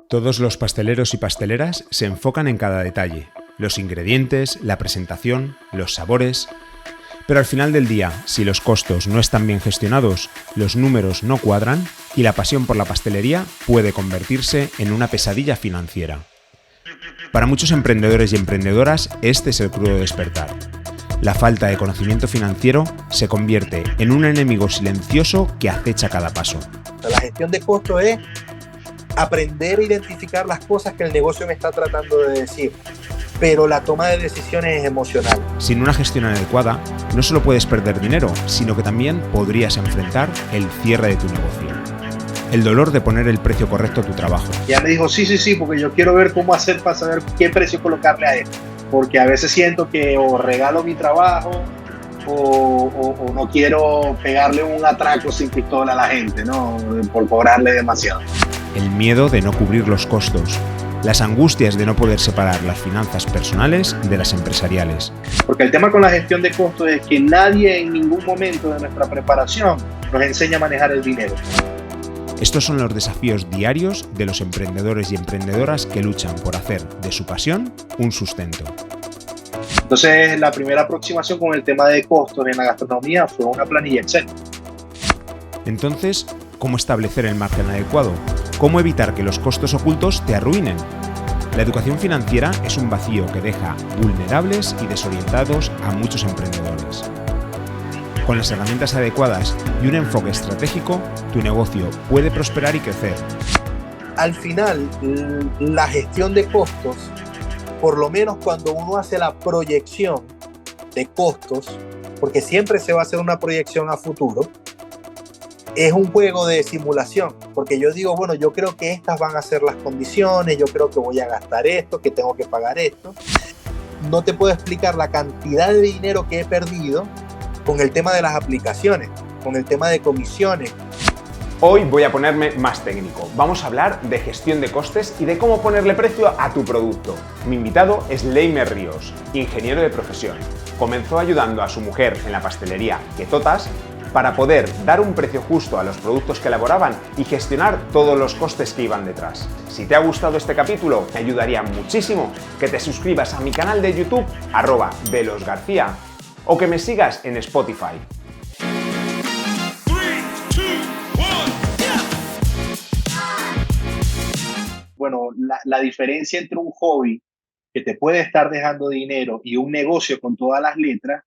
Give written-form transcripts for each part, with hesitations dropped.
Todos los pasteleros y pasteleras se enfocan en cada detalle, los ingredientes, la presentación, los sabores. Pero al final del día, si los costos no están bien gestionados, los números no cuadran y la pasión por la pastelería puede convertirse en una pesadilla financiera. Para muchos emprendedores y emprendedoras, este es el crudo despertar. La falta de conocimiento financiero se convierte en un enemigo silencioso que acecha cada paso. La gestión de costos es aprender a identificar las cosas que el negocio me está tratando de decir, pero la toma de decisiones es emocional. Sin una gestión adecuada, no solo puedes perder dinero, sino que también podrías enfrentar el cierre de tu negocio. El dolor de poner el precio correcto a tu trabajo. Ya me dijo, sí, porque yo quiero ver cómo hacer para saber qué precio colocarle a esto. Porque a veces siento que o regalo mi trabajo o no quiero pegarle un atraco sin pistola a la gente, ¿no? Por cobrarle demasiado. El miedo de no cubrir los costos. Las angustias de no poder separar las finanzas personales de las empresariales. Porque el tema con la gestión de costos es que nadie en ningún momento de nuestra preparación nos enseña a manejar el dinero. Estos son los desafíos diarios de los emprendedores y emprendedoras que luchan por hacer de su pasión un sustento. Entonces, la primera aproximación con el tema de costos en la gastronomía fue una planilla Excel. Entonces, ¿cómo establecer el margen adecuado? ¿Cómo evitar que los costos ocultos te arruinen? La educación financiera es un vacío que deja vulnerables y desorientados a muchos emprendedores. Con las herramientas adecuadas y un enfoque estratégico, tu negocio puede prosperar y crecer. Al final, la gestión de costos, por lo menos cuando uno hace la proyección de costos, porque siempre se va a hacer una proyección a futuro, es un juego de simulación, porque yo digo, bueno, yo creo que estas van a ser las condiciones, yo creo que voy a gastar esto, que tengo que pagar esto. No te puedo explicar la cantidad de dinero que he perdido con el tema de las aplicaciones, con el tema de comisiones. Hoy voy a ponerme más técnico. Vamos a hablar de gestión de costes y de cómo ponerle precio a tu producto. Mi invitado es Leimer Ríos, ingeniero de profesión. Comenzó ayudando a su mujer en la pastelería Quetotas para poder dar un precio justo a los productos que elaboraban y gestionar todos los costes que iban detrás. Si te ha gustado este capítulo, me ayudaría muchísimo que te suscribas a mi canal de YouTube @velosgarcía o que me sigas en Spotify. Bueno, la diferencia entre un hobby que te puede estar dejando dinero y un negocio con todas las letras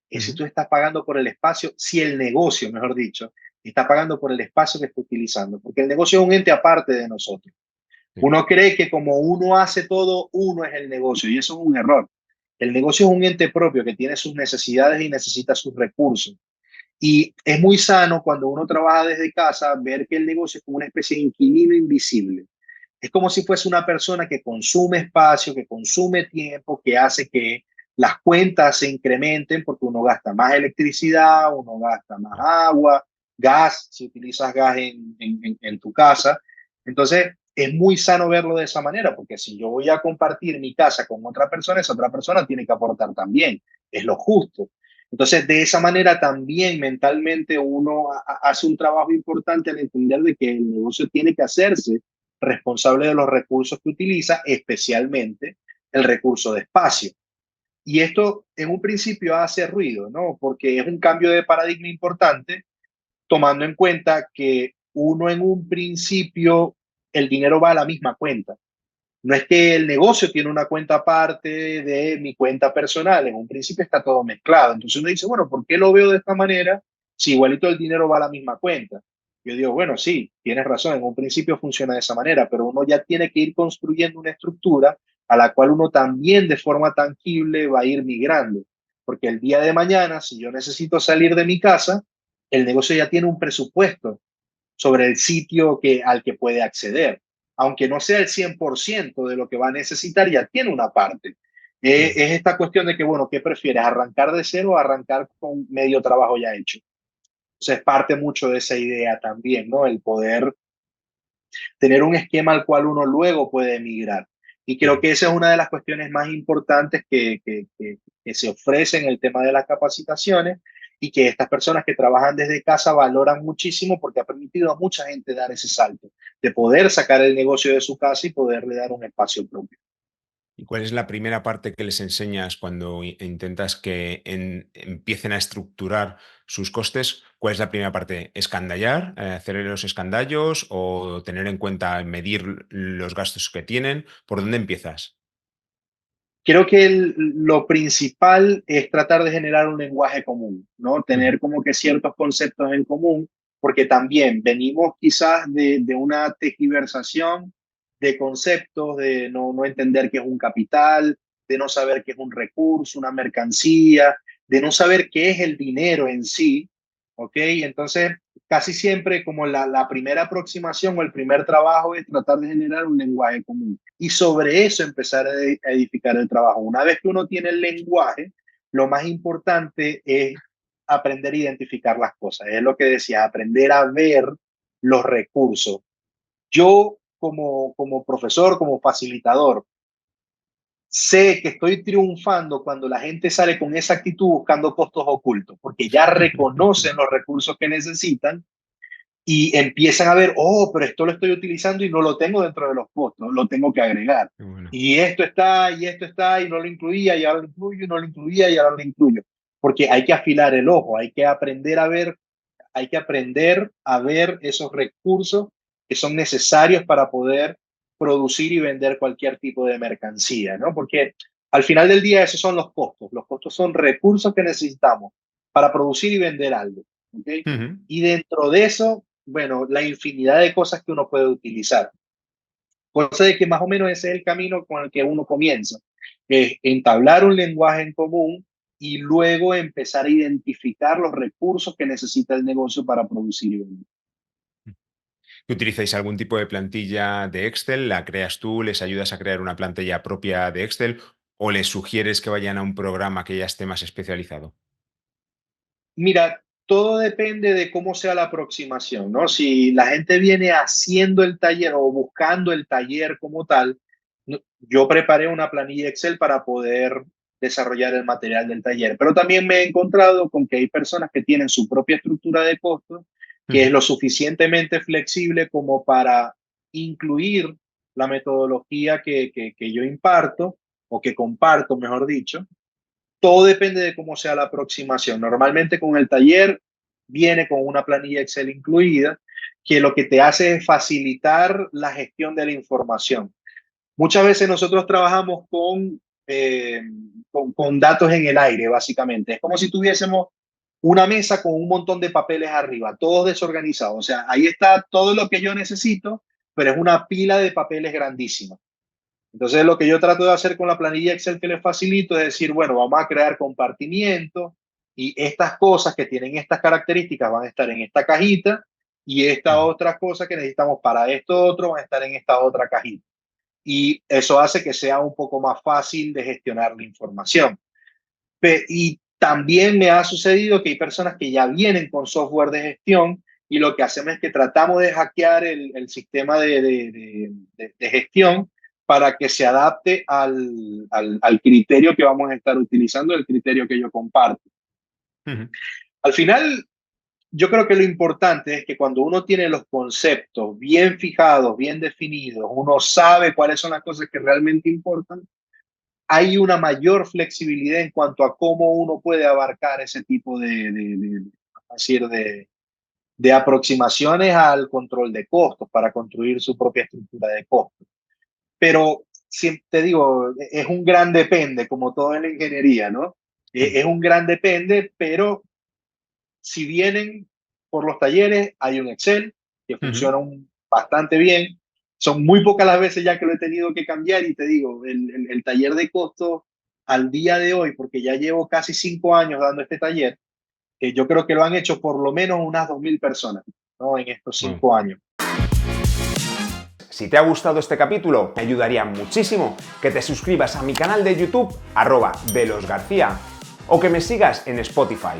es si tú estás pagando por el espacio, si el negocio, mejor dicho, está pagando por el espacio que está utilizando, porque el negocio es un ente aparte de nosotros. Uno cree que como uno hace todo, uno es el negocio, y eso es un error. El negocio es un ente propio que tiene sus necesidades y necesita sus recursos. Y es muy sano cuando uno trabaja desde casa ver que el negocio es como una especie de inquilino invisible. Es como si fuese una persona que consume espacio, que consume tiempo, que hace que las cuentas se incrementen porque uno gasta más electricidad, uno gasta más agua, gas, si utilizas gas en tu casa. Entonces, es muy sano verlo de esa manera, porque si yo voy a compartir mi casa con otra persona, esa otra persona tiene que aportar también. Es lo justo. Entonces, de esa manera también mentalmente uno hace un trabajo importante al entender de que el negocio tiene que hacerse responsable de los recursos que utiliza, especialmente el recurso de espacio. Y esto en un principio hace ruido, ¿no? Porque es un cambio de paradigma importante, tomando en cuenta que uno en un principio el dinero va a la misma cuenta. No es que el negocio tiene una cuenta aparte de mi cuenta personal, en un principio está todo mezclado. Entonces uno dice, bueno, ¿por qué lo veo de esta manera si igualito el dinero va a la misma cuenta? Yo digo, bueno, sí, tienes razón, en un principio funciona de esa manera, pero uno ya tiene que ir construyendo una estructura a la cual uno también de forma tangible va a ir migrando. Porque el día de mañana, si yo necesito salir de mi casa, el negocio ya tiene un presupuesto sobre el sitio al que puede acceder. Aunque no sea el 100% de lo que va a necesitar, ya tiene una parte. Es esta cuestión de que, bueno, ¿qué prefieres? ¿Arrancar de cero o arrancar con medio trabajo ya hecho? Entonces, parte mucho de esa idea también, ¿no? El poder tener un esquema al cual uno luego puede emigrar. Y creo que esa es una de las cuestiones más importantes que se ofrecen en el tema de las capacitaciones y que estas personas que trabajan desde casa valoran muchísimo porque ha permitido a mucha gente dar ese salto, de poder sacar el negocio de su casa y poderle dar un espacio propio. ¿Y cuál es la primera parte que les enseñas cuando intentas que empiecen a estructurar sus costes? ¿Cuál es la primera parte? ¿Escandallar? ¿Hacer los escandallos o tener en cuenta medir los gastos que tienen? ¿Por dónde empiezas? Creo que lo principal es tratar de generar un lenguaje común, ¿no? Ujú. Tener como que ciertos conceptos en común, porque también venimos quizás de una tergiversación de conceptos, de no entender qué es un capital, de no saber qué es un recurso, una mercancía, de no saber qué es el dinero en sí, ¿ok? Entonces, casi siempre como la primera aproximación o el primer trabajo es tratar de generar un lenguaje común y sobre eso empezar a edificar el trabajo. Una vez que uno tiene el lenguaje, lo más importante es aprender a identificar las cosas. Es lo que decía, aprender a ver los recursos. Yo como profesor, como facilitador, sé que estoy triunfando cuando la gente sale con esa actitud buscando costos ocultos, porque ya reconocen los recursos que necesitan y empiezan a ver, oh, pero esto lo estoy utilizando y no lo tengo dentro de los costos, lo tengo que agregar. Qué bueno. Y esto está, y no lo incluía, y ahora lo incluyo, y no lo incluía, y ahora lo incluyo. Porque hay que afilar el ojo, hay que aprender a ver, hay que aprender a ver esos recursos que son necesarios para poder producir y vender cualquier tipo de mercancía, ¿no? Porque al final del día esos son los costos. Los costos son recursos que necesitamos para producir y vender algo, ¿ok? Ujú. Y dentro de eso, bueno, la infinidad de cosas que uno puede utilizar. Cosa de que más o menos ese es el camino con el que uno comienza, es entablar un lenguaje en común y luego empezar a identificar los recursos que necesita el negocio para producir y vender. ¿Que utilizáis algún tipo de plantilla de Excel? ¿La creas tú? ¿Les ayudas a crear una plantilla propia de Excel? ¿O les sugieres que vayan a un programa que ya esté más especializado? Mira, todo depende de cómo sea la aproximación, ¿no? Si la gente viene haciendo el taller o buscando el taller como tal, yo preparé una planilla Excel para poder desarrollar el material del taller, pero también me he encontrado con que hay personas que tienen su propia estructura de costos, que es Ujú. lo suficientemente flexible como para incluir la metodología que yo imparto o que comparto, mejor dicho. Todo depende de cómo sea la aproximación. Normalmente con el taller viene con una planilla Excel incluida, que lo que te hace es facilitar la gestión de la información. Muchas veces nosotros trabajamos con datos en el aire, básicamente. Es como si tuviésemos una mesa con un montón de papeles arriba, todos desorganizados. O sea, ahí está todo lo que yo necesito, pero es una pila de papeles grandísima. Entonces, lo que yo trato de hacer con la planilla Excel que les facilito es decir, bueno, vamos a crear compartimientos y estas cosas que tienen estas características van a estar en esta cajita y estas Ujú. otras cosas que necesitamos para esto otro van a estar en esta otra cajita. Y eso hace que sea un poco más fácil de gestionar la información. Y también me ha sucedido que hay personas que ya vienen con software de gestión y lo que hacemos es que tratamos de hackear el sistema de gestión para que se adapte al criterio que vamos a estar utilizando, el criterio que yo comparto. Ujú. Al final, yo creo que lo importante es que cuando uno tiene los conceptos bien fijados, bien definidos, uno sabe cuáles son las cosas que realmente importan, hay una mayor flexibilidad en cuanto a cómo uno puede abarcar ese tipo decir, de aproximaciones al control de costos para construir su propia estructura de costos. Pero si te digo, es un gran depende, como todo en la ingeniería, ¿no? Ujú. Es un gran depende, pero si vienen por los talleres, hay un Excel que Ujú. funciona bastante bien. Son muy pocas las veces ya que lo he tenido que cambiar y te digo, el taller de costos al día de hoy, porque ya llevo casi 5 años dando este taller, que yo creo que lo han hecho por lo menos unas 2.000 personas, ¿no? En estos Wow. 5 años. Si te ha gustado este capítulo, me ayudaría muchísimo que te suscribas a mi canal de YouTube, @delosgarcía, o que me sigas en Spotify.